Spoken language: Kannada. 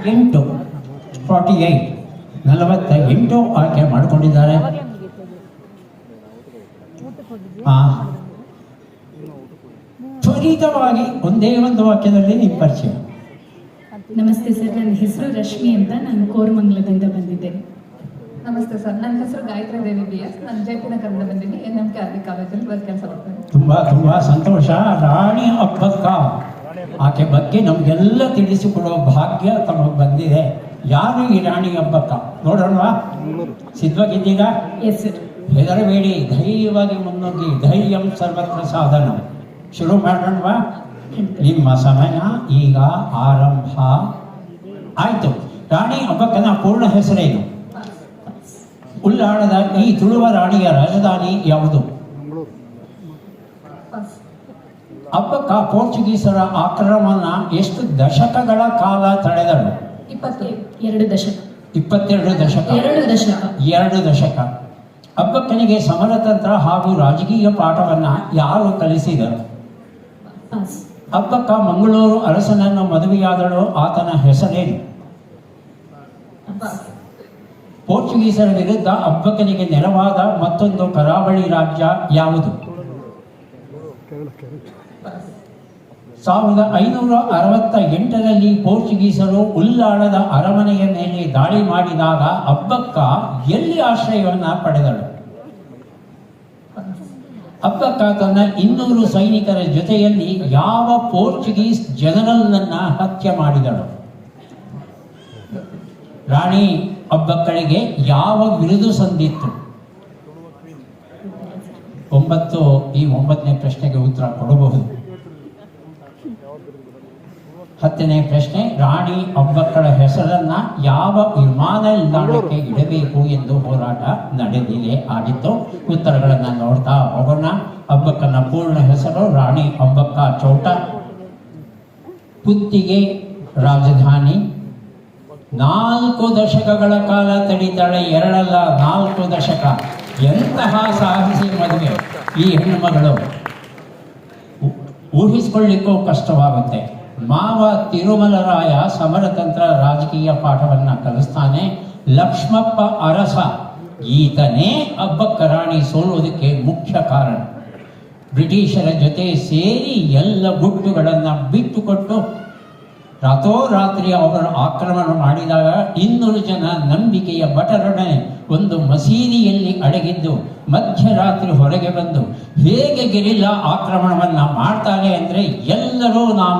48 ಆಯ್ಕೆ ಮಾಡಿಕೊಂಡಿದ್ದಾರೆ. ತ್ವರಿತವಾಗಿ ಒಂದೇ ಒಂದು ವಾಕ್ಯದಲ್ಲಿ ನಿಮ್ಮ ಪರಿಚಯ. ನಮಸ್ತೆ ಸರ್, ನನ್ನ ಹೆಸರು ರಶ್ಮಿ ಅಂತ, ನಾನು ಕೋರಮಂಗಲದಿಂದ ಬಂದಿದ್ದೇನೆ. ನಮಸ್ತೆ ಸರ್, ನನ್ನ ಹೆಸರು ಗಾಯತ್ರಿ ದೇವಿ BS. ನಾನು ಜೈಪುರ ಕನ್ನಡ ಬಂದಿದ್ದೀನಿ. NMK RV ಕಾಲೇಜಲ್ಲಿ ಕೆಲಸ ಮಾಡ್ತೇನೆ. ತುಂಬಾ ಸಂತೋಷ. ರಾಣಿ ಅಬ್ಬಕ್ಕ ಆಕೆ ಬಗ್ಗೆ ನಮಗೆಲ್ಲ ತಿಳಿಸಿಕೊಡುವ ಭಾಗ್ಯ ತಮಗೆ ಬಂದಿದೆ. ಯಾರು ಈ ರಾಣಿ ಅಬ್ಬಕ್ಕ ನೋಡೋಣವಾ? ಸಿದ್ಧವಾಗಿದ್ದೀರಾ? Yes sir. ಹೆದರಬೇಡಿ, ಧೈರ್ಯವಾಗಿ ಮುನ್ನುಗ್ಗಿ. ಧೈರ್ಯಂ ಸರ್ವತ್ರ ಸಾಧನ. ಶುರು ಮಾಡೋಣವಾ? ನಿಮ್ಮ ಸಮಯ ಈಗ ಆರಂಭ ಆಯ್ತು. ರಾಣಿ ಅಬ್ಬಕ್ಕನ ಪೂರ್ಣ ಹೆಸರೇನು? ಉಳ್ಳಾಳದ ಈ ತುಳುವ ರಾಣಿಯ ರಾಜಧಾನಿ ಯಾವುದು? ಅಬ್ಬಕ್ಕ ಪೋರ್ಚುಗೀಸರ ಆಕ್ರಮಣ ಎಷ್ಟು ದಶಕಗಳ ಕಾಲ ತಡೆದಳು? 22 ದಶಕ. 22 ದಶಕ. 2 ದಶಕ. ಅಬ್ಬಕ್ಕನಿಗೆ ಸಮರತಂತ್ರ ಹಾಗೂ ರಾಜಕೀಯ ಪಾಠವನ್ನ ಯಾರು ಕಲಿಸಿದರು? ಅಬ್ಬಕ್ಕ ಮಂಗಳೂರು ಅರಸನನ್ನು ಮದುವೆಯಾದಳು, ಆತನ ಹೆಸರೇನು? ಪೋರ್ಚುಗೀಸರ ವಿರುದ್ಧ ಅಬ್ಬಕ್ಕನಿಗೆ ನೆರವಾದ ಮತ್ತೊಂದು ಕರಾವಳಿ ರಾಜ್ಯ ಯಾವುದು? 1568ರಲ್ಲಿ ಪೋರ್ಚುಗೀಸರು ಉಳ್ಳಾಳದ ಅರಮನೆಯ ಮೇಲೆ ದಾಳಿ ಮಾಡಿದಾಗ ಅಬ್ಬಕ್ಕ ಎಲ್ಲಿ ಆಶ್ರಯವನ್ನ ಪಡೆದಳು? ಅಬ್ಬಕ್ಕ ತನ್ನ 200 ಸೈನಿಕರ ಜೊತೆಯಲ್ಲಿ ಯಾವ ಪೋರ್ಚುಗೀಸ್ ಜನರಲ್ನನ್ನ ಹತ್ಯೆ ಮಾಡಿದಳು? ರಾಣಿ ಅಬ್ಬಕ್ಕಳಿಗೆ ಯಾವ ಬಿರುದು ಸಂದಿತ್ತು? 9ನೇ ಪ್ರಶ್ನೆಗೆ ಉತ್ತರ ಕೊಡಬಹುದು. 10ನೇ ಪ್ರಶ್ನೆ, ರಾಣಿ ಅಬ್ಬಕ್ಕಳ ಹೆಸರನ್ನ ಯಾವ ವಿಮಾನ ನಿಲ್ದಾಣಕ್ಕೆ ಇಡಬೇಕು ಎಂದು ಹೋರಾಟ ಆಗಿತ್ತು? ಉತ್ತರಗಳನ್ನು ನೋಡ್ತಾ ಹೋಗೋಣ. ಅಬ್ಬಕ್ಕನ ಪೂರ್ಣ ಹೆಸರು ರಾಣಿ ಅಬ್ಬಕ್ಕ ಚೌಟ. ಪುತ್ತಿಗೆ ರಾಜಧಾನಿ. 4 ದಶಕಗಳ ಕಾಲ ತಡೀತಾಳೆ. 2 ಅಲ್ಲ, 4 ದಶಕ. ಎಂತಹ ಸಾಹಸಿ ಮದುವೆ ಈ ಹೆಣ್ಣುಮಗಳು! ಊಹಿಸಿಕೊಳ್ಳಿಕ್ಕೂ ಕಷ್ಟವಾಗುತ್ತೆ. ಮಾವ ತಿರುಮಲರಾಯ ಸಮರತಂತ್ರ ರಾಜಕೀಯ ಪಾಠವನ್ನ ಕಲಿಸ್ತಾನೆ. ಲಕ್ಷ್ಮಪ್ಪ ಅರಸ, ಈತನೇ ಅಬ್ಬಕ್ಕ ರಾಣಿ ಸೋಲುವುದಕ್ಕೆ ಮುಖ್ಯ ಕಾರಣ. ಬ್ರಿಟಿಷರ ಜೊತೆ ಸೇರಿ ಎಲ್ಲ ಗುಟ್ಟುಗಳನ್ನು ಬಿಟ್ಟುಕೊಟ್ಟು ರಾತ್ರೋರಾತ್ರಿ ಅವರು ಆಕ್ರಮಣ ಮಾಡಿದಾಗ 200 ಜನ ನಂಬಿಕೆಯ ಭಟರೊಡನೆ ಒಂದು ಮಸೀದಿಯಲ್ಲಿ ಅಡಗಿದ್ದು ಮಧ್ಯರಾತ್ರಿ ಹೊರಗೆ ಬಂದು ಹೇಗೆ ಗೆರಿಲ್ಲಾ ಆಕ್ರಮಣವನ್ನ ಮಾಡ್ತಾರೆ ಅಂದ್ರೆ ಎಲ್ಲರೂ ನಾಮ